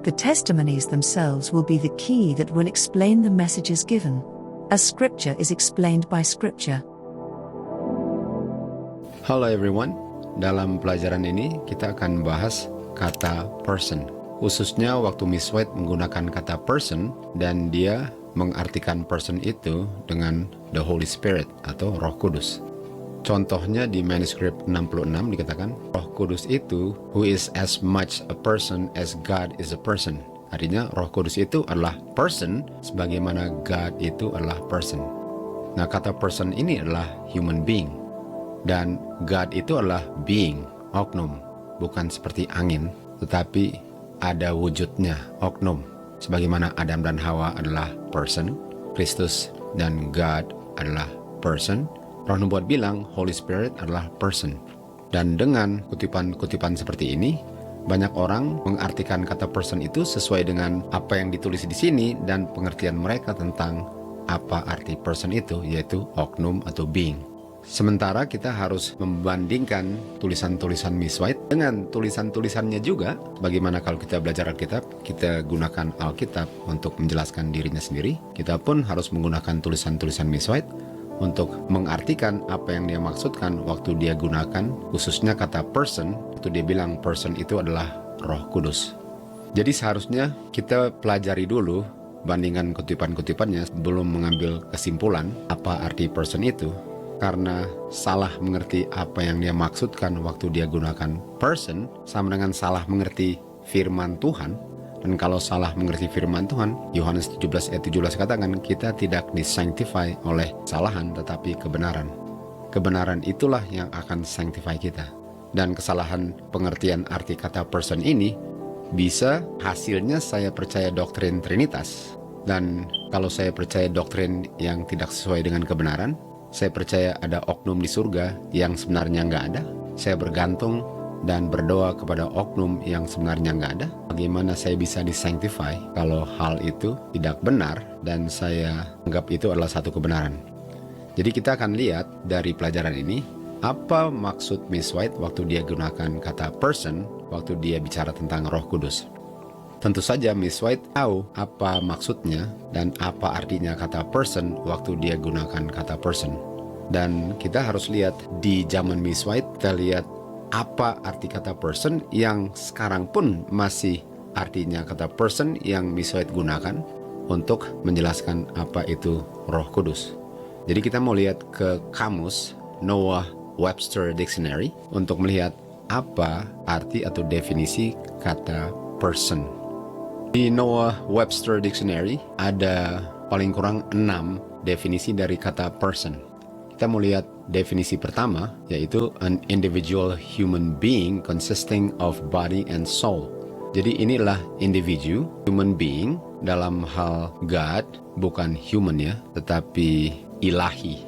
The testimonies themselves will be the key that will explain the messages given, as Scripture is explained by Scripture. Halo everyone, dalam pelajaran ini kita akan bahas kata person. Khususnya waktu Miss White menggunakan kata person dan dia mengartikan person itu dengan the Holy Spirit atau Roh Kudus. Contohnya di manuskrip 66 dikatakan, Roh Kudus itu who is as much a person as God is a person. Artinya Roh Kudus itu adalah person sebagaimana God itu adalah person. Nah, kata person ini adalah human being. Dan God itu adalah being, oknum. Bukan seperti angin, tetapi ada wujudnya, oknum. Sebagaimana Adam dan Hawa adalah person, Kristus dan God adalah person. Roh Nubuat bilang Holy Spirit adalah person. Dan dengan kutipan-kutipan seperti ini, banyak orang mengartikan kata person itu sesuai dengan apa yang ditulis di sini dan pengertian mereka tentang apa arti person itu, yaitu oknum atau being. Sementara kita harus membandingkan tulisan-tulisan Miss White dengan tulisan-tulisannya juga. Bagaimana kalau kita belajar Alkitab, kita gunakan Alkitab untuk menjelaskan dirinya sendiri. Kita pun harus menggunakan tulisan-tulisan Miss White untuk mengartikan apa yang dia maksudkan waktu dia gunakan, khususnya kata person. Itu dia bilang person itu adalah Roh Kudus. Jadi seharusnya kita pelajari dulu, bandingkan kutipan-kutipannya sebelum mengambil kesimpulan apa arti person itu. Karena salah mengerti apa yang dia maksudkan waktu dia gunakan person sama dengan salah mengerti firman Tuhan. Dan kalau salah mengerti firman Tuhan, Yohanes 17 ayat 17 katakan, kita tidak disanctify oleh kesalahan tetapi kebenaran. Kebenaran itulah yang akan sanctify kita. Dan kesalahan pengertian arti kata person ini bisa hasilnya saya percaya doktrin Trinitas. Dan kalau saya percaya doktrin yang tidak sesuai dengan kebenaran, saya percaya ada oknum di surga yang sebenarnya nggak ada. Saya bergantung dan berdoa kepada oknum yang sebenarnya nggak ada. Bagaimana saya bisa disanctify kalau hal itu tidak benar dan saya anggap itu adalah satu kebenaran. Jadi kita akan lihat dari pelajaran ini apa maksud Miss White waktu dia gunakan kata person waktu dia bicara tentang Roh Kudus. Tentu saja Miss White tahu apa maksudnya dan apa artinya kata person waktu dia gunakan kata person. Dan kita harus lihat di zaman Miss White, kita lihat apa arti kata person yang sekarang pun masih artinya kata person yang Miss White gunakan untuk menjelaskan apa itu Roh Kudus. Jadi kita mau lihat ke kamus Noah Webster Dictionary untuk melihat apa arti atau definisi kata person. Di Noah Webster Dictionary ada paling kurang 6 definisi dari kata person. Kita mau lihat definisi pertama, yaitu an individual human being consisting of body and soul. Jadi inilah individu, human being, dalam hal God, bukan human ya, tetapi ilahi,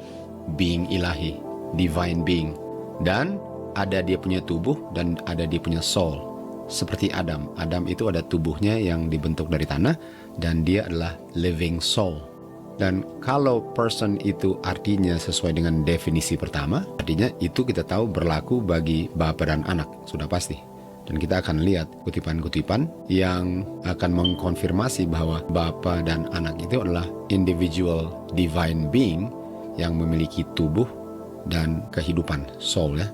being ilahi, divine being. Dan ada dia punya tubuh dan ada dia punya soul. Seperti Adam. Adam itu ada tubuhnya yang dibentuk dari tanah dan dia adalah living soul. Dan kalau person itu artinya sesuai dengan definisi pertama, artinya itu kita tahu berlaku bagi Bapa dan Anak, sudah pasti. Dan kita akan lihat kutipan-kutipan yang akan mengkonfirmasi bahwa Bapa dan Anak itu adalah individual divine being yang memiliki tubuh dan kehidupan, soul ya.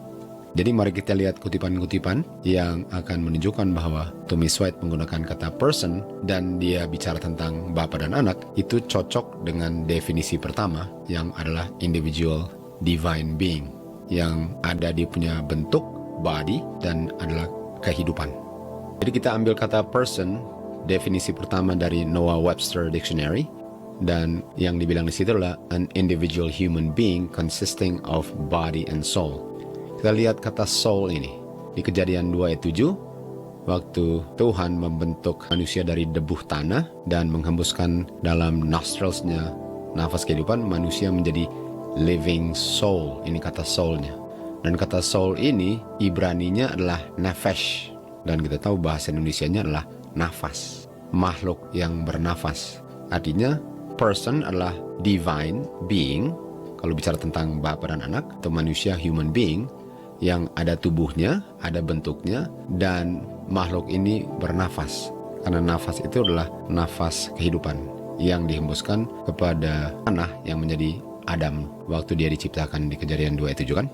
Jadi mari kita lihat kutipan-kutipan yang akan menunjukkan bahwa Thomas White menggunakan kata person dan dia bicara tentang Bapa dan Anak itu cocok dengan definisi pertama yang adalah individual divine being yang ada di punya bentuk body dan adalah kehidupan. Jadi kita ambil kata person, definisi pertama dari Noah Webster Dictionary, dan yang dibilang di situ adalah an individual human being consisting of body and soul. Kita lihat kata soul ini di Kejadian 2 ayat 7, waktu Tuhan membentuk manusia dari debu tanah dan menghembuskan dalam nostrils-nya nafas kehidupan, manusia menjadi living soul. Ini kata soul-nya. Dan kata soul ini Ibraninya adalah nefesh, dan kita tahu bahasa Indonesianya adalah nafas, makhluk yang bernafas. Artinya person adalah divine being, kalau bicara tentang Bapa dan Anak, atau manusia human being yang ada tubuhnya, ada bentuknya, dan makhluk ini bernafas. Karena nafas itu adalah nafas kehidupan yang dihembuskan kepada tanah yang menjadi Adam waktu dia diciptakan di Kejadian 2 ayat 7 kan.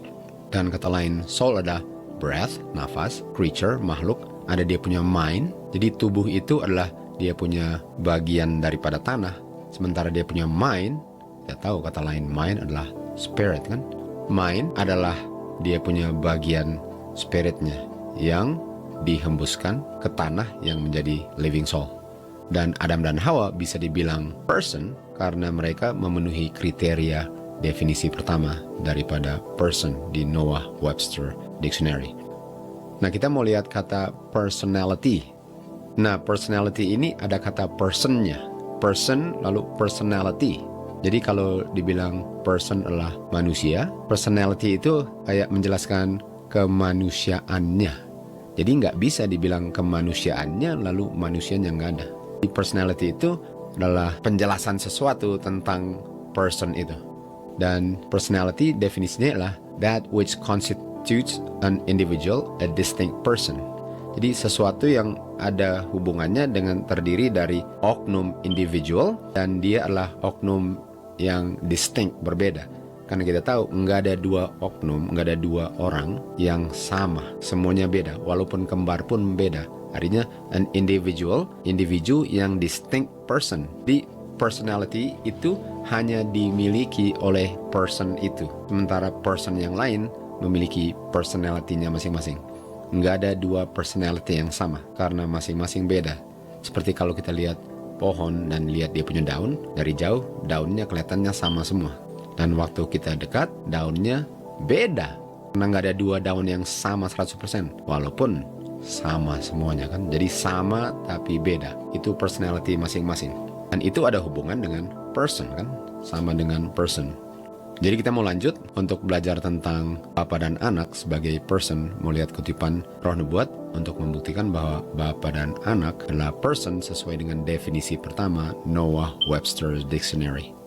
Dan kata lain, soul adalah breath, nafas, creature, makhluk, ada dia punya mind. Jadi tubuh itu adalah dia punya bagian daripada tanah. Sementara dia punya mind, kita tahu kata lain mind adalah spirit kan. Mind adalah dia punya bagian spiritnya yang dihembuskan ke tanah yang menjadi living soul. Dan Adam dan Hawa bisa dibilang person karena mereka memenuhi kriteria definisi pertama daripada person di Noah Webster Dictionary. Nah, kita mau lihat kata personality. Nah, personality ini ada kata personnya. Person lalu personality. Jadi kalau dibilang person adalah manusia, personality itu kayak menjelaskan kemanusiaannya. Jadi nggak bisa dibilang kemanusiaannya lalu manusianya nggak ada. Personality itu adalah penjelasan sesuatu tentang person itu. Dan personality definisinya adalah that which constitutes an individual, a distinct person. Jadi sesuatu yang ada hubungannya dengan terdiri dari oknum individual dan dia adalah oknum yang distinct, berbeda. Karena kita tahu nggak ada dua oknum, nggak ada dua orang yang sama. Semuanya beda, walaupun kembar pun beda. Artinya an individual, individu yang distinct person. Di personality itu hanya dimiliki oleh person itu. Sementara person yang lain memiliki personality-nya masing-masing. Nggak ada dua personality yang sama karena masing-masing beda. Seperti kalau kita lihat pohon dan lihat dia punya daun, dari jauh daunnya kelihatannya sama semua. Dan waktu kita dekat, daunnya beda. Karena nggak ada dua daun yang sama 100%. Walaupun sama semuanya kan. Jadi sama tapi beda. Itu personality masing-masing. Dan itu ada hubungan dengan person kan. Sama dengan person. Jadi kita mau lanjut untuk belajar tentang Bapa dan Anak sebagai person. Mau lihat kutipan Roh Nubuat untuk membuktikan bahwa Bapa dan Anak adalah person sesuai dengan definisi pertama Noah Webster Dictionary.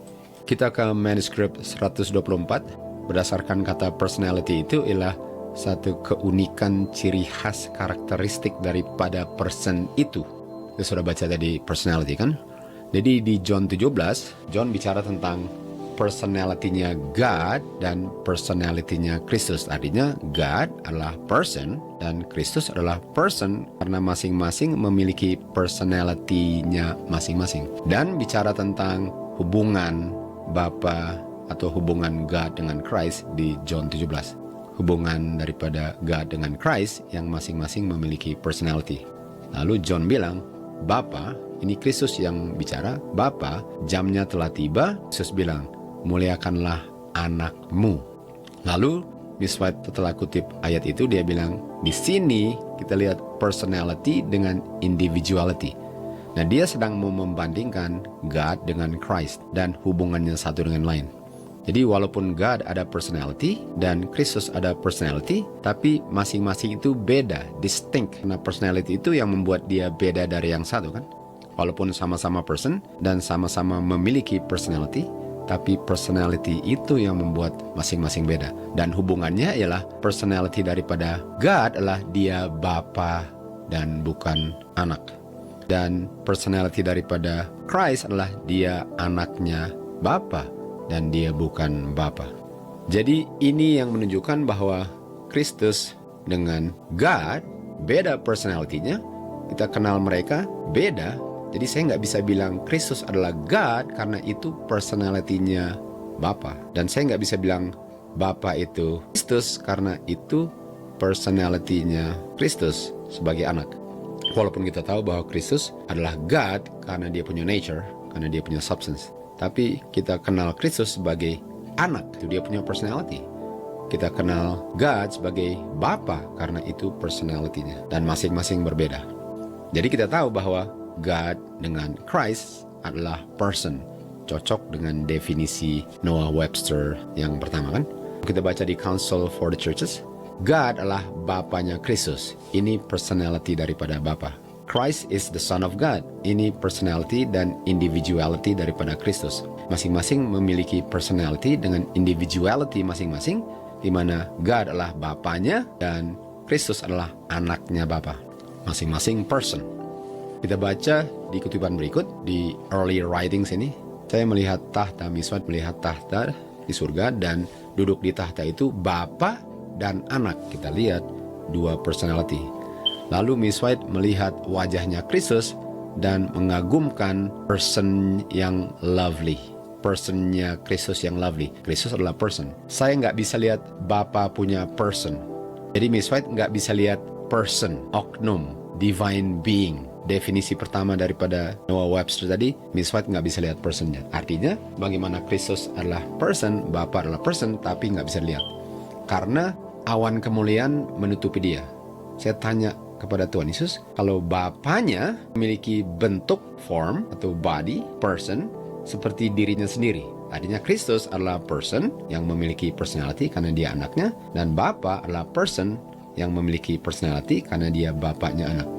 Kita ke manuskrip 124. Berdasarkan kata personality itu ialah satu keunikan ciri khas karakteristik daripada person itu. Kita sudah baca tadi personality kan. Jadi di John 17, John bicara tentang personality-nya God dan personality-nya Kristus. Artinya God adalah person dan Kristus adalah person karena masing-masing memiliki personality-nya masing-masing. Dan bicara tentang hubungan Bapa atau hubungan God dengan Christ di John 17. Hubungan daripada God dengan Christ yang masing-masing memiliki personality. Lalu John bilang, Bapa, ini Kristus yang bicara, Bapa, jamnya telah tiba. Yesus bilang, muliakanlah anakmu. Lalu Miss White setelah kutip ayat itu dia bilang, di sini kita lihat personality dengan individuality. Nah, dia sedang membandingkan God dengan Christ dan hubungannya satu dengan lain. Jadi walaupun God ada personality dan Kristus ada personality, tapi masing-masing itu beda, distinct. Karena personality itu yang membuat dia beda dari yang satu kan. Walaupun sama-sama person dan sama-sama memiliki personality, tapi personality itu yang membuat masing-masing beda. Dan hubungannya ialah personality daripada God adalah dia Bapa dan bukan anak. Dan personality daripada Christ adalah dia anaknya Bapa dan dia bukan Bapa. Jadi ini yang menunjukkan bahwa Kristus dengan God beda personality-nya. Kita kenal mereka beda. Jadi saya nggak bisa bilang Kristus adalah God karena itu personality-nya Bapa. Dan saya nggak bisa bilang Bapa itu Kristus karena itu personality-nya Kristus sebagai anak. Walaupun kita tahu bahwa Kristus adalah God karena dia punya nature, karena dia punya substance. Tapi kita kenal Kristus sebagai anak, itu dia punya personality. Kita kenal God sebagai Bapa karena itu personality-nya. Dan masing-masing berbeda. Jadi kita tahu bahwa God dengan Christ adalah person. Cocok dengan definisi Noah Webster yang pertama kan. Kita baca di Council for the Churches. God adalah Bapanya Kristus. Ini personality daripada Bapa. Christ is the Son of God. Ini personality dan individuality daripada Kristus. Masing-masing memiliki personality dengan individuality masing-masing, di mana God adalah Bapanya dan Kristus adalah anaknya Bapa. Masing-masing person. Kita baca di kutipan berikut, di early writings ini. Saya melihat tahta, Miss White melihat tahta di surga, dan duduk di tahta itu Bapa dan Anak. Kita lihat dua personality. Lalu Miss White melihat wajahnya Kristus dan mengagumkan person yang lovely. Personnya Kristus yang lovely. Kristus adalah person. Saya nggak bisa lihat Bapa punya person. Jadi Miss White nggak bisa lihat person, oknum, divine being. Definisi pertama daripada Noah Webster tadi, Miss White nggak bisa lihat personnya. Artinya, bagaimana Kristus adalah person, Bapa adalah person, tapi nggak bisa lihat. Karena awan kemuliaan menutupi dia. Saya tanya kepada Tuhan Yesus, kalau Bapanya memiliki bentuk, form, atau body, person, seperti dirinya sendiri. Artinya Kristus adalah person yang memiliki personality karena dia anaknya, dan Bapa adalah person yang memiliki personality karena dia bapaknya anak.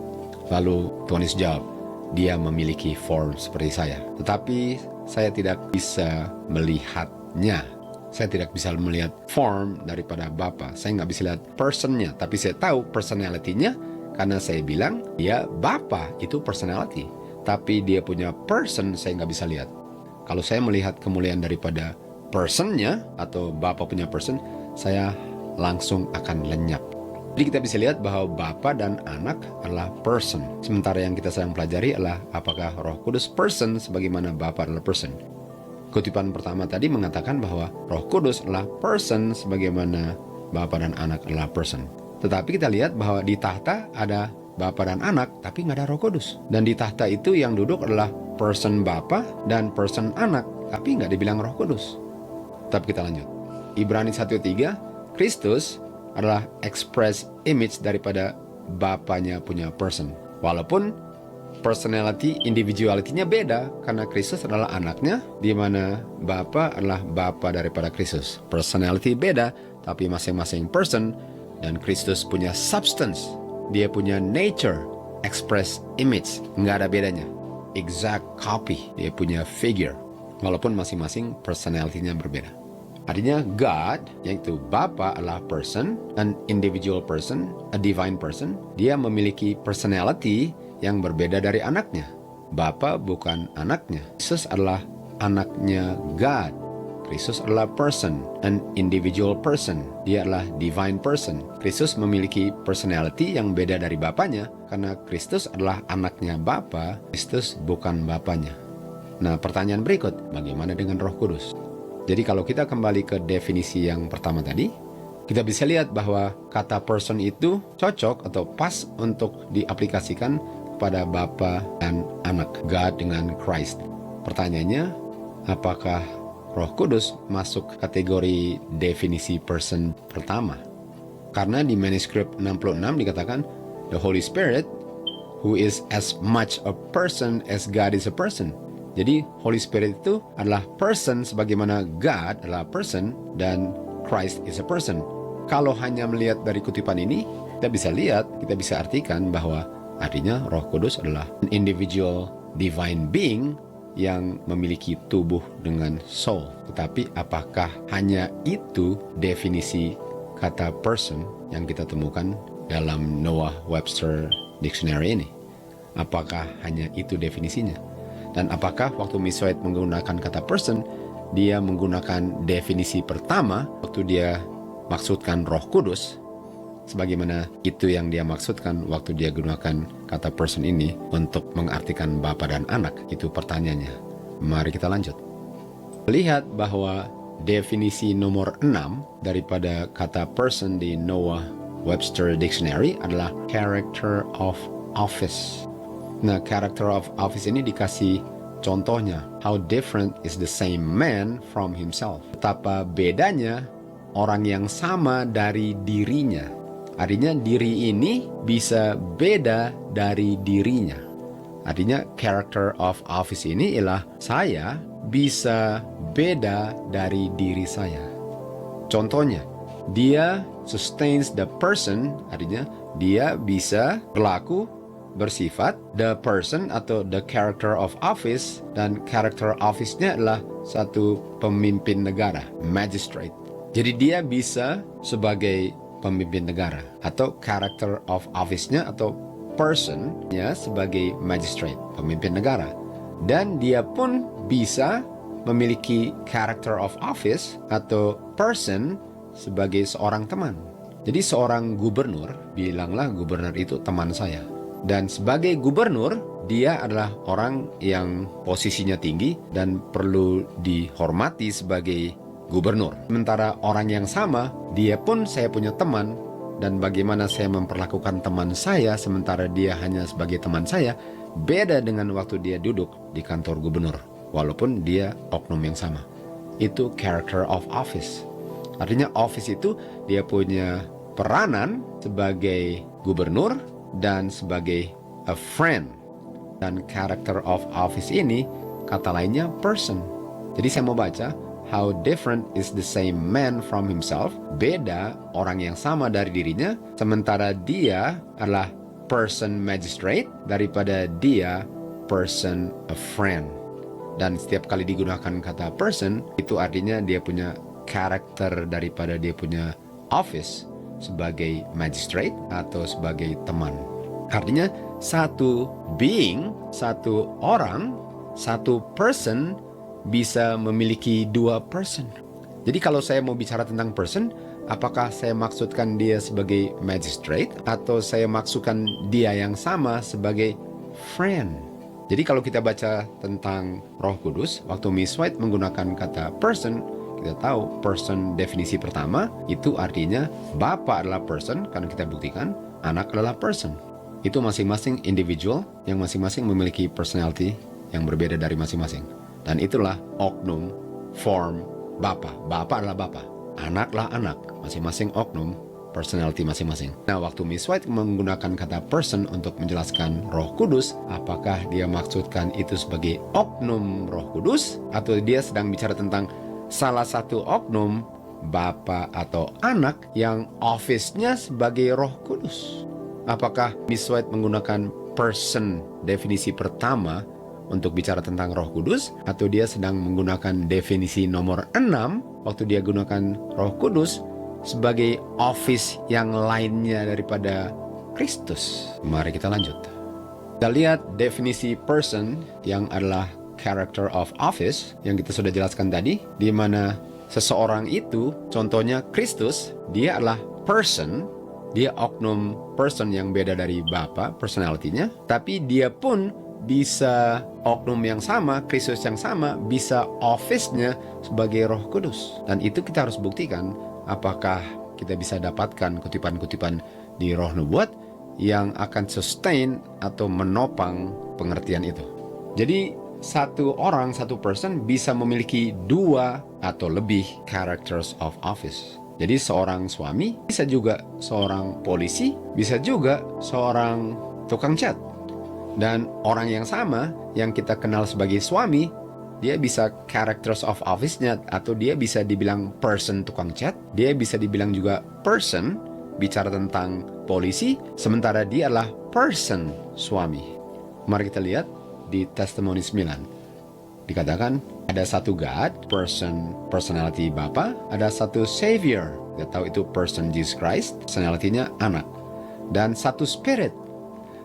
Lalu Tuhan Yesus jawab, dia memiliki form seperti saya. Tetapi saya tidak bisa melihatnya. Saya tidak bisa melihat form daripada Bapa. Saya nggak bisa lihat personnya, tapi saya tahu personality-nya karena saya bilang dia Bapa itu personality. Tapi dia punya person saya nggak bisa lihat. Kalau saya melihat kemuliaan daripada personnya atau Bapa punya person, saya langsung akan lenyap. Jadi kita bisa lihat bahwa Bapa dan Anak adalah person. Sementara yang kita sedang pelajari adalah apakah Roh Kudus person sebagaimana Bapa adalah person. Kutipan pertama tadi mengatakan bahwa Roh Kudus adalah person sebagaimana Bapa dan Anak adalah person. Tetapi kita lihat bahwa di tahta ada Bapa dan Anak, tapi nggak ada Roh Kudus. Dan di tahta itu yang duduk adalah person Bapa dan person Anak, tapi nggak dibilang Roh Kudus. Tapi kita lanjut. Ibrani 1:3, Kristus adalah express image daripada Bapanya punya person. Walaupun personality, individuality-nya beda, karena Kristus adalah anaknya, di mana Bapa adalah Bapa daripada Kristus. Personality beda, tapi masing-masing person, dan Kristus punya substance. Dia punya nature, express image, nggak ada bedanya. Exact copy, dia punya figure. Walaupun masing-masing personality-nya berbeda. Artinya God, yaitu Bapa adalah person, an individual person, a divine person. Dia memiliki personality yang berbeda dari anaknya. Bapa bukan anaknya. Kristus adalah anaknya God. Kristus adalah person, an individual person. Dia adalah divine person. Kristus memiliki personality yang beda dari Bapanya, karena Kristus adalah anaknya Bapa, Kristus bukan Bapanya. Nah, pertanyaan berikut, bagaimana dengan Roh Kudus? Jadi kalau kita kembali ke definisi yang pertama tadi, kita bisa lihat bahwa kata person itu cocok atau pas untuk diaplikasikan kepada Bapa dan Anak, God dengan Christ. Pertanyaannya, apakah Roh Kudus masuk kategori definisi person pertama? Karena di manuskrip 66 dikatakan, the Holy Spirit, who is as much a person as God is a person. Jadi Holy Spirit itu adalah person sebagaimana God adalah person dan Christ is a person. Kalau hanya melihat dari kutipan ini, kita bisa lihat, kita bisa artikan bahwa artinya Roh Kudus adalah an individual divine being yang memiliki tubuh dengan soul. Tetapi apakah hanya itu definisi kata person yang kita temukan dalam Noah Webster Dictionary ini? Apakah hanya itu definisinya? Dan apakah waktu Miss White menggunakan kata person, dia menggunakan definisi pertama waktu dia maksudkan Roh Kudus, sebagaimana itu yang dia maksudkan waktu dia gunakan kata person ini untuk mengartikan Bapa dan Anak? Itu pertanyaannya. Mari kita lanjut. Lihat bahwa definisi nomor 6 daripada kata person di Noah Webster Dictionary adalah character of office. Nah, character of office ini dikasih contohnya. How different is the same man from himself. Betapa bedanya orang yang sama dari dirinya. Artinya diri ini bisa beda dari dirinya. Artinya character of office ini ialah saya bisa beda dari diri saya. Contohnya, dia sustains the person, artinya dia bisa berlaku, bersifat the person atau the character of office, dan character office-nya adalah satu pemimpin negara, magistrate. Jadi dia bisa sebagai pemimpin negara, atau character of office-nya atau person-nya sebagai magistrate, pemimpin negara. Dan dia pun bisa memiliki character of office atau person sebagai seorang teman. Jadi seorang gubernur, bilanglah gubernur itu teman saya. Dan sebagai gubernur, dia adalah orang yang posisinya tinggi dan perlu dihormati sebagai gubernur. Sementara orang yang sama, dia pun saya punya teman, dan bagaimana saya memperlakukan teman saya sementara dia hanya sebagai teman saya, beda dengan waktu dia duduk di kantor gubernur, walaupun dia oknum yang sama. Itu character of office. Artinya office itu dia punya peranan sebagai gubernur dan sebagai a friend. Dan character of office ini kata lainnya person. Jadi saya mau baca, how different is the same man from himself. Beda orang yang sama dari dirinya, sementara dia adalah person magistrate daripada dia person a friend. Dan setiap kali digunakan kata person, itu artinya dia punya karakter daripada dia punya office sebagai magistrate atau sebagai teman. Artinya satu being, satu orang, satu person bisa memiliki dua person. Jadi kalau saya mau bicara tentang person, apakah saya maksudkan dia sebagai magistrate atau saya maksudkan dia yang sama sebagai friend? Jadi kalau kita baca tentang Roh Kudus, waktu Miss White menggunakan kata person, kita tahu person definisi pertama itu artinya Bapa adalah person, karena kita buktikan anak adalah person. Itu masing-masing individual yang masing-masing memiliki personality yang berbeda dari masing-masing. Dan itulah oknum form Bapa. Bapa adalah Bapa, anaklah anak, masing-masing oknum personality masing-masing. Nah, waktu Miss White menggunakan kata person untuk menjelaskan Roh Kudus, apakah dia maksudkan itu sebagai oknum Roh Kudus atau dia sedang bicara tentang salah satu oknum Bapa atau anak yang office-nya sebagai Roh Kudus? Apakah Miss White menggunakan person definisi pertama untuk bicara tentang Roh Kudus, atau dia sedang menggunakan definisi nomor 6 waktu dia gunakan Roh Kudus sebagai office yang lainnya daripada Kristus? Mari kita lanjut. Kita lihat definisi person yang adalah character of office yang kita sudah jelaskan tadi, di mana seseorang itu, contohnya Kristus, dia adalah person. Dia oknum person yang beda dari Bapa, personality-nya, tapi dia pun bisa oknum yang sama, Kristus yang sama, bisa office-nya sebagai Roh Kudus. Dan itu kita harus buktikan apakah kita bisa dapatkan kutipan-kutipan di Roh Nubuat yang akan sustain atau menopang pengertian itu. Jadi satu orang, satu person bisa memiliki dua atau lebih characters of office. Jadi seorang suami bisa juga seorang polisi, bisa juga seorang tukang cat. Dan orang yang sama yang kita kenal sebagai suami, dia bisa characters of office-nya, atau dia bisa dibilang person tukang cat, dia bisa dibilang juga person bicara tentang polisi, sementara dia adalah person suami. Mari kita lihat di Testimoni 9. Dikatakan ada satu God, person, personality Bapa, ada satu Savior, kita tahu itu person Jesus Christ, personality-nya anak, dan satu Spirit.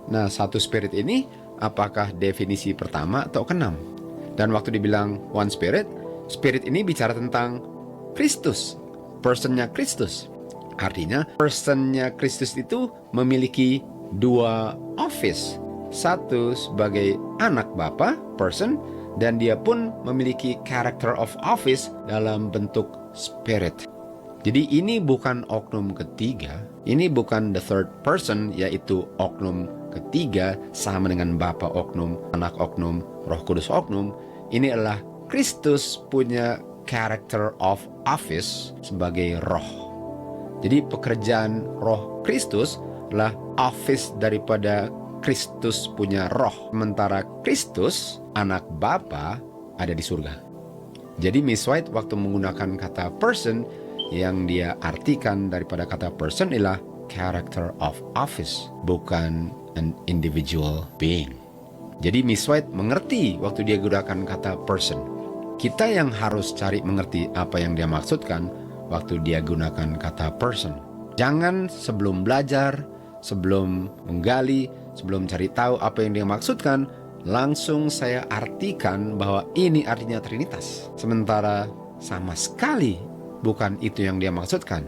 Nah, satu Spirit ini apakah definisi pertama atau keenam? Dan waktu dibilang one Spirit, Spirit ini bicara tentang Kristus, personnya Kristus. Artinya personnya Kristus itu memiliki dua office, satu sebagai anak Bapa, person, dan dia pun memiliki character of office dalam bentuk spirit. Jadi ini bukan oknum ketiga, ini bukan the third person, yaitu oknum ketiga sama dengan Bapa oknum, anak oknum, Roh Kudus oknum. Ini adalah Kristus punya character of office sebagai roh. Jadi pekerjaan Roh Kristus adalah office daripada Kristus punya roh, sementara Kristus, anak Bapa, ada di surga. Jadi Miss White waktu menggunakan kata person, yang dia artikan daripada kata person ialah character of office, bukan an individual being. Jadi Miss White mengerti waktu dia gunakan kata person. Kita yang harus cari mengerti apa yang dia maksudkan waktu dia gunakan kata person. Jangan sebelum belajar, sebelum menggali, sebelum cari tahu apa yang dia maksudkan, langsung saya artikan bahwa ini artinya Trinitas. Sementara sama sekali bukan itu yang dia maksudkan.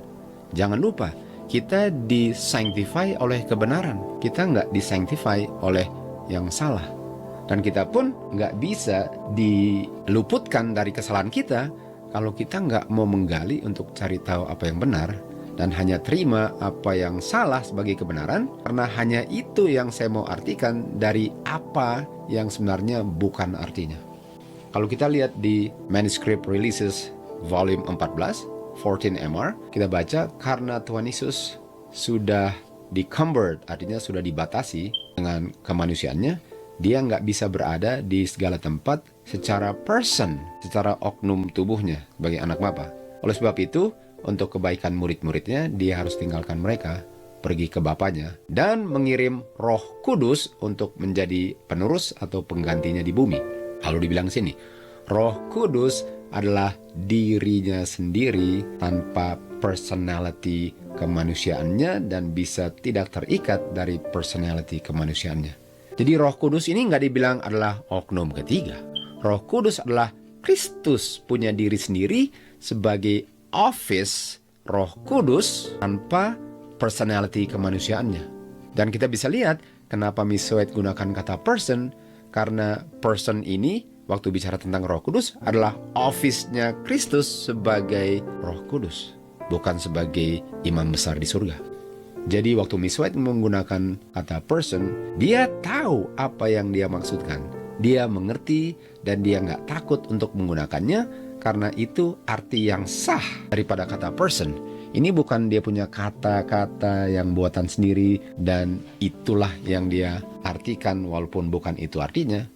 Jangan lupa, kita disanctify oleh kebenaran. Kita nggak disanctify oleh yang salah. Dan kita pun nggak bisa diluputkan dari kesalahan kita kalau kita nggak mau menggali untuk cari tahu apa yang benar dan hanya terima apa yang salah sebagai kebenaran, karena hanya itu yang saya mau artikan dari apa yang sebenarnya bukan artinya. Kalau kita lihat di Manuscript Releases Volume 14, 14 MR, kita baca karena Tuhan Yesus sudah di-cumbered, artinya sudah dibatasi dengan kemanusiaannya, dia nggak bisa berada di segala tempat secara person, secara oknum tubuhnya sebagai anak Bapa. Oleh sebab itu, untuk kebaikan murid-muridnya, dia harus tinggalkan mereka, pergi ke Bapanya, dan mengirim Roh Kudus untuk menjadi penerus atau penggantinya di bumi. Lalu dibilang sini, Roh Kudus adalah dirinya sendiri tanpa personality kemanusiaannya dan bisa tidak terikat dari personality kemanusiaannya. Jadi Roh Kudus ini nggak dibilang adalah oknum ketiga. Roh Kudus adalah Kristus punya diri sendiri sebagai office Roh Kudus tanpa personality kemanusiaannya. Dan kita bisa lihat kenapa Miss White gunakan kata person, karena person ini waktu bicara tentang Roh Kudus adalah office-nya Kristus sebagai Roh Kudus, bukan sebagai imam besar di surga. Jadi waktu Miss White menggunakan kata person, dia tahu apa yang dia maksudkan. Dia mengerti dan dia nggak takut untuk menggunakannya karena itu arti yang sah daripada kata person. Ini bukan dia punya kata-kata yang buatan sendiri dan itulah yang dia artikan walaupun bukan itu artinya.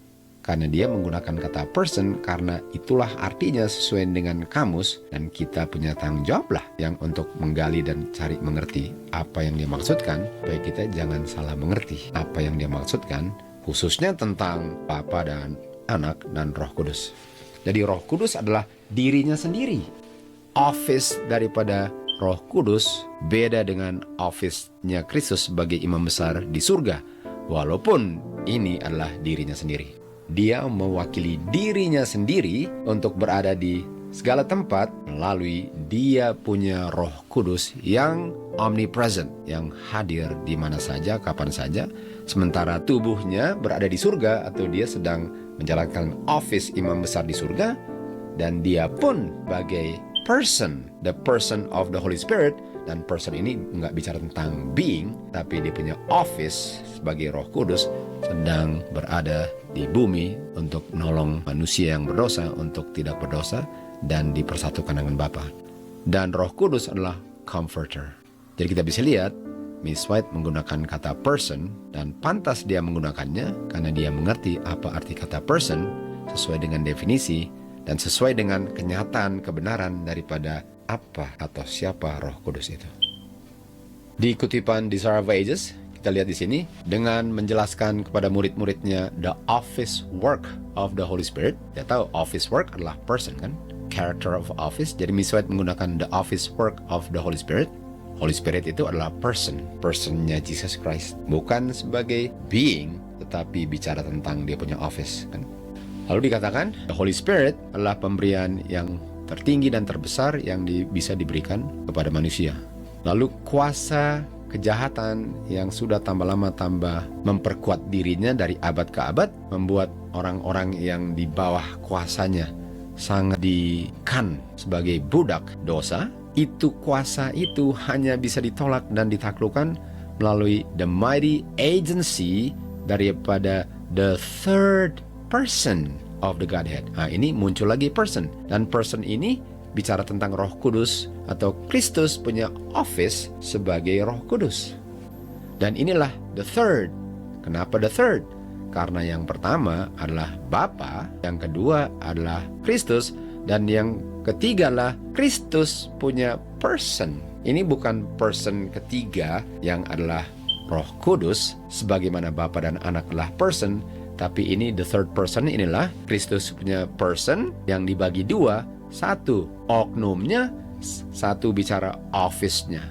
Karena dia menggunakan kata person karena itulah artinya sesuai dengan kamus, dan kita punya tanggung jawab lah yang untuk menggali dan cari mengerti apa yang dia maksudkan, supaya kita jangan salah mengerti apa yang dia maksudkan, khususnya tentang Bapa dan Anak dan Roh Kudus. Jadi Roh Kudus adalah dirinya sendiri. Office daripada Roh Kudus beda dengan office-nya Kristus sebagai imam besar di surga, walaupun ini adalah dirinya sendiri. Dia mewakili dirinya sendiri untuk berada di segala tempat melalui dia punya Roh Kudus yang omnipresent, yang hadir di mana saja, kapan saja, sementara tubuhnya berada di surga atau dia sedang menjalankan office imam besar di surga, dan dia pun sebagai person, the person of the Holy Spirit, dan person ini nggak bicara tentang being, tapi dia punya office sebagai Roh Kudus sedang berada di bumi untuk nolong manusia yang berdosa untuk tidak berdosa dan dipersatukan dengan Bapa. Dan Roh Kudus adalah comforter. Jadi kita bisa lihat Miss White menggunakan kata person, dan pantas dia menggunakannya karena dia mengerti apa arti kata person sesuai dengan definisi dan sesuai dengan kenyataan kebenaran daripada apa atau siapa Roh Kudus itu. Di kutipan Desire of Ages, kita lihat di sini dengan menjelaskan kepada murid-muridnya the office work of the Holy Spirit. Dia tahu office work adalah person kan, character of office. Jadi Miss White menggunakan the office work of the Holy Spirit. Holy Spirit itu adalah person, personnya Jesus Christ, bukan sebagai being, tetapi bicara tentang dia punya office kan. Lalu dikatakan the Holy Spirit adalah pemberian yang tertinggi dan terbesar yang bisa diberikan kepada manusia. Lalu kuasa kejahatan yang sudah tambah lama tambah memperkuat dirinya dari abad ke abad, membuat orang-orang yang di bawah kuasanya sangat dikan sebagai budak dosa. Itu kuasa itu hanya bisa ditolak dan ditaklukkan melalui the mighty agency daripada the third person of the Godhead. Nah, ini muncul lagi person, dan person ini bicara tentang Roh Kudus atau Kristus punya office sebagai Roh Kudus. Dan inilah the third. Kenapa the third? Karena yang pertama adalah Bapa, yang kedua adalah Kristus, dan yang ketiga adalah Kristus punya person. Ini bukan person ketiga yang adalah Roh Kudus sebagaimana Bapa dan Anak adalah person, tapi ini the third person inilah Kristus punya person yang dibagi dua, satu oknumnya, satu bicara office-nya.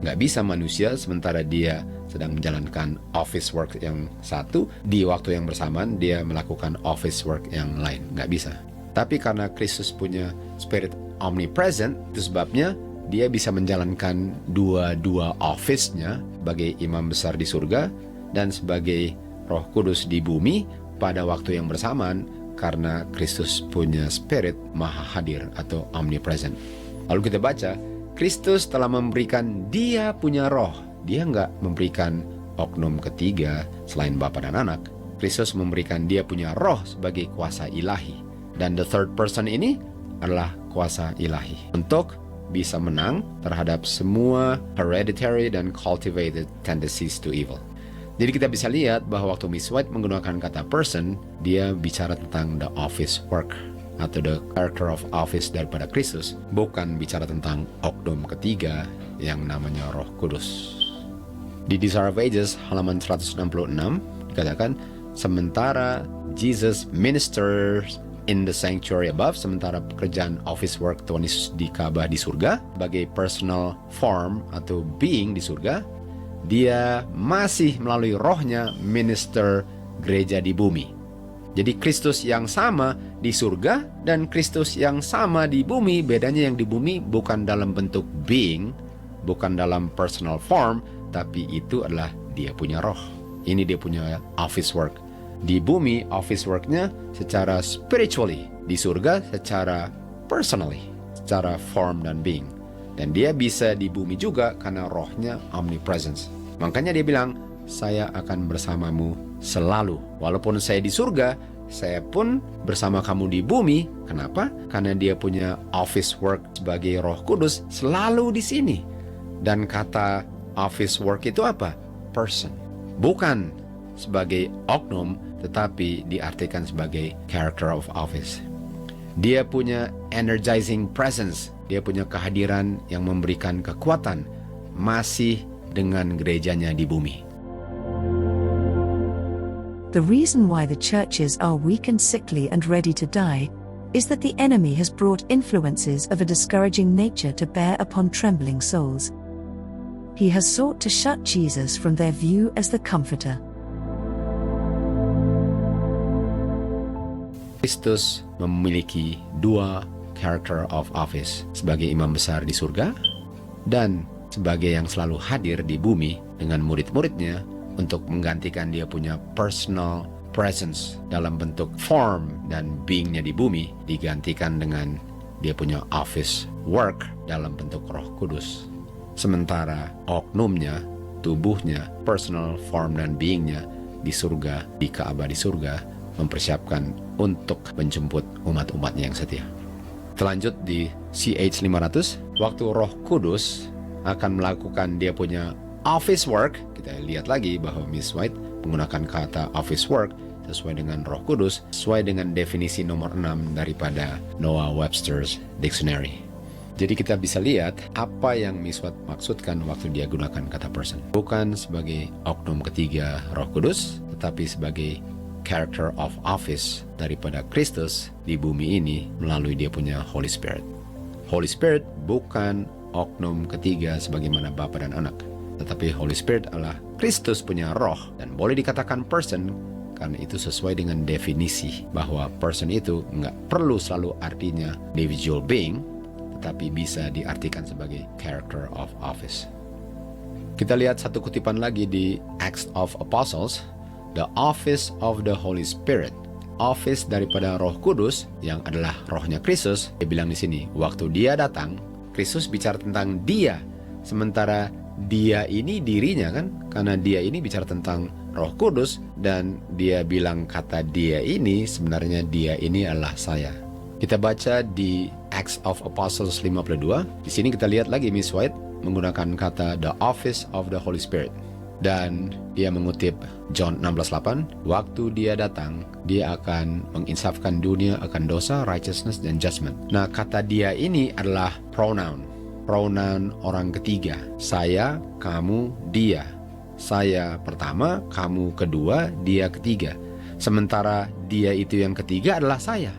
Nggak bisa manusia sementara dia sedang menjalankan office work yang satu, di waktu yang bersamaan dia melakukan office work yang lain. Nggak bisa. Tapi karena Kristus punya spirit omnipresent, itu sebabnya dia bisa menjalankan dua office-nya sebagai imam besar di surga dan sebagai Roh Kudus di bumi pada waktu yang bersamaan, karena Kristus punya spirit maha hadir atau omnipresent. Lalu kita baca, Kristus telah memberikan dia punya roh. Dia nggak memberikan oknum ketiga selain Bapa dan Anak. Kristus memberikan dia punya roh sebagai kuasa ilahi. Dan the third person ini adalah kuasa ilahi untuk bisa menang terhadap semua hereditary dan cultivated tendencies to evil. Jadi kita bisa lihat bahwa waktu Miss White menggunakan kata person, dia bicara tentang the office work atau the character of office daripada Kristus, bukan bicara tentang oknum ketiga yang namanya Roh Kudus. Di Desire of Ages halaman 166 dikatakan, sementara Jesus ministers in the sanctuary above, sementara pekerjaan office work Tuhan Yesus di Ka'bah di surga sebagai personal form atau being di surga, dia masih melalui rohnya minister gereja di bumi. Jadi Kristus yang sama di surga dan Kristus yang sama di bumi, bedanya yang di bumi bukan dalam bentuk being, bukan dalam personal form, tapi itu adalah dia punya roh. Ini dia punya office work. Di bumi office worknya secara spiritually, di surga secara personally, secara form dan being. Dan dia bisa di bumi juga karena rohnya omnipresence. Makanya dia bilang, saya akan bersamamu selalu. Walaupun saya di surga, saya pun bersama kamu di bumi. Kenapa? Karena dia punya office work sebagai Roh Kudus selalu di sini. Dan kata office work itu apa? Person. Bukan sebagai oknum, tetapi diartikan sebagai character of office. Dia punya energizing presence. Dia punya kehadiran yang memberikan kekuatan masih dengan gerejanya di bumi. The reason why the churches are weak and sickly and ready to die is that the enemy has brought influences of a discouraging nature to bear upon trembling souls. He has sought to shut Jesus from their view as the Comforter. Kristus memiliki dua character of office, sebagai imam besar di surga dan sebagai yang selalu hadir di bumi dengan murid-muridnya untuk menggantikan dia punya personal presence dalam bentuk form dan beingnya di bumi, digantikan dengan dia punya office work dalam bentuk Roh Kudus. Sementara oknumnya, tubuhnya, personal form dan beingnya di surga, di Ka'bah di surga, mempersiapkan untuk menjemput umat-umatnya yang setia. Terlanjut di CH 500, waktu Roh Kudus akan melakukan dia punya office work, kita lihat lagi bahwa Miss White menggunakan kata office work sesuai dengan Roh Kudus, sesuai dengan definisi nomor 6 daripada Noah Webster's Dictionary. Jadi kita bisa lihat apa yang Miss White maksudkan waktu dia gunakan kata person. Bukan sebagai oknum ketiga Roh Kudus, tetapi sebagai character of office daripada Kristus di bumi ini melalui dia punya Holy Spirit. Holy Spirit bukan oknum ketiga sebagaimana Bapa dan Anak, tetapi Holy Spirit adalah Kristus punya roh dan boleh dikatakan person karena itu sesuai dengan definisi bahwa person itu nggak perlu selalu artinya individual being, tetapi bisa diartikan sebagai character of office. Kita lihat satu kutipan lagi di Acts of Apostles, the office of the Holy Spirit, office daripada Roh Kudus yang adalah rohnya Kristus. Dia bilang di sini, waktu dia datang, Kristus bicara tentang dia, sementara dia ini dirinya kan, karena dia ini bicara tentang Roh Kudus dan dia bilang kata dia ini sebenarnya dia ini adalah saya. Kita baca di Acts of Apostles 52. Di sini kita lihat lagi Miss White menggunakan kata the office of the Holy Spirit. Dan dia mengutip John 16:8, waktu dia datang, dia akan menginsafkan dunia akan dosa, righteousness, dan judgment. Nah, kata dia ini adalah pronoun orang ketiga. Saya, kamu, dia. Saya pertama, kamu kedua, dia ketiga. Sementara dia itu yang ketiga adalah saya.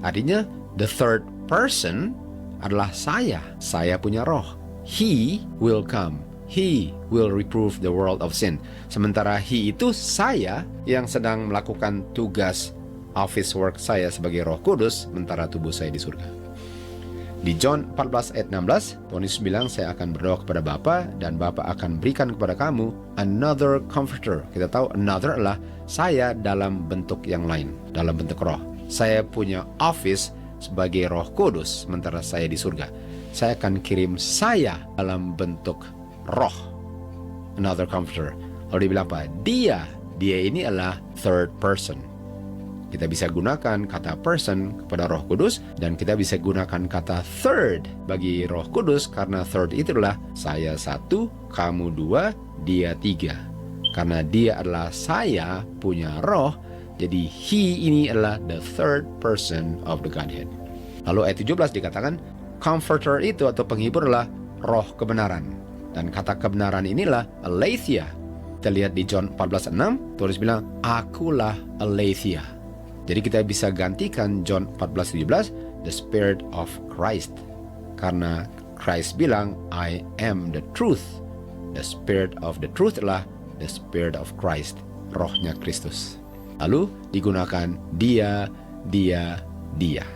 Artinya, the third person adalah saya. Saya punya roh. He will come. He will reprove the world of sin. Sementara He itu saya yang sedang melakukan tugas office work saya sebagai Roh Kudus, sementara tubuh saya di surga. Di John 14 ayat 16, Tuhan Yesus bilang, saya akan berdoa kepada Bapa dan Bapa akan berikan kepada kamu another comforter. Kita tahu another adalah saya dalam bentuk yang lain, dalam bentuk roh. Saya punya office sebagai Roh Kudus, sementara saya di surga. Saya akan kirim saya dalam bentuk roh, another comforter. Lalu dia bilang apa? Dia ini adalah third person. Kita bisa gunakan kata person kepada Roh Kudus, dan kita bisa gunakan kata third bagi Roh Kudus, karena third itu adalah saya satu, kamu dua, dia tiga. Karena dia adalah saya punya roh, jadi He ini adalah the third person of the Godhead. Lalu ayat 17 dikatakan, comforter itu atau penghibur adalah roh kebenaran. Dan kata kebenaran inilah aletheia. Kita lihat di John 14:6, Tuhan bilang, akulah aletheia. Jadi kita bisa gantikan John 14:17, the Spirit of Christ. Karena Christ bilang, I am the truth. The Spirit of the truth adalah the Spirit of Christ, rohnya Kristus. Lalu digunakan dia.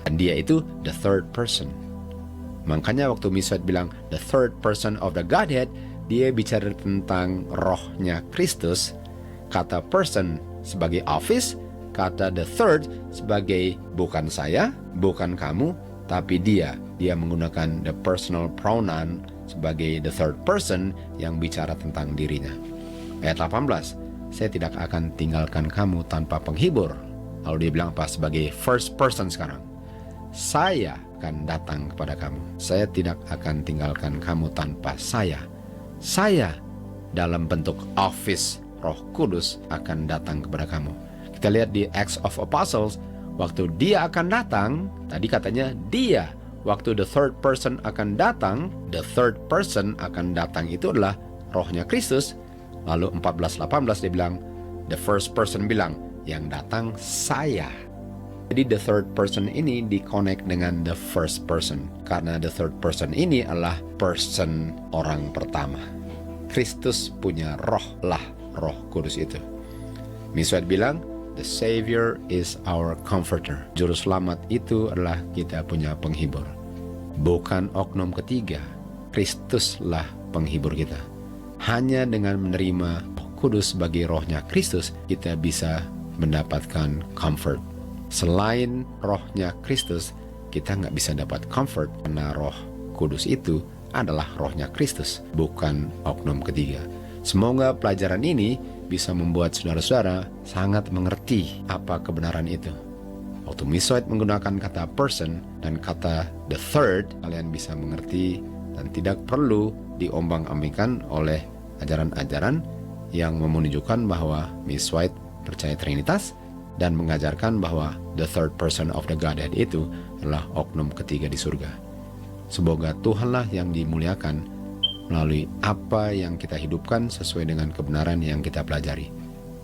Dan dia itu the third person. Makanya waktu Miswet bilang the third person of the Godhead, dia bicara tentang rohnya Kristus. Kata person sebagai office, kata the third sebagai bukan saya, bukan kamu, tapi dia. Dia menggunakan the personal pronoun sebagai the third person yang bicara tentang dirinya. Ayat 18, saya tidak akan tinggalkan kamu tanpa penghibur. Lalu dia bilang apa? Sebagai first person sekarang. Saya akan datang kepada kamu. Saya tidak akan tinggalkan kamu tanpa saya. Saya dalam bentuk office Roh Kudus akan datang kepada kamu. Kita lihat di Acts of Apostles, waktu dia akan datang, tadi katanya dia. Waktu the third person akan datang, the third person akan datang itu adalah rohnya Kristus. Lalu 14:18 dia bilang, the first person bilang, yang datang saya. Jadi the third person ini di-connect dengan the first person. Karena the third person ini adalah person orang pertama. Kristus punya roh lah, Roh Kudus itu. Miswet bilang, the Savior is our comforter. Juru selamat itu adalah kita punya penghibur. Bukan oknum ketiga. Kristuslah penghibur kita. Hanya dengan menerima Roh Kudus sebagai rohnya Kristus, kita bisa mendapatkan comfort. Selain rohnya Kristus, kita nggak bisa dapat comfort, karena Roh Kudus itu adalah rohnya Kristus, bukan oknum ketiga. Semoga pelajaran ini bisa membuat saudara-saudara sangat mengerti apa kebenaran itu. Waktu Miswet menggunakan kata person dan kata the third, kalian bisa mengerti dan tidak perlu diombang-ambingkan oleh ajaran-ajaran yang menunjukkan bahwa Miswet percaya Trinitas dan mengajarkan bahwa the third person of the Godhead itu adalah oknum ketiga di surga. Semoga Tuhanlah yang dimuliakan melalui apa yang kita hidupkan sesuai dengan kebenaran yang kita pelajari.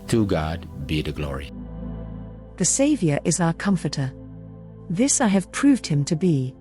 To God be the glory. The Savior is our comforter. This I have proved him to be,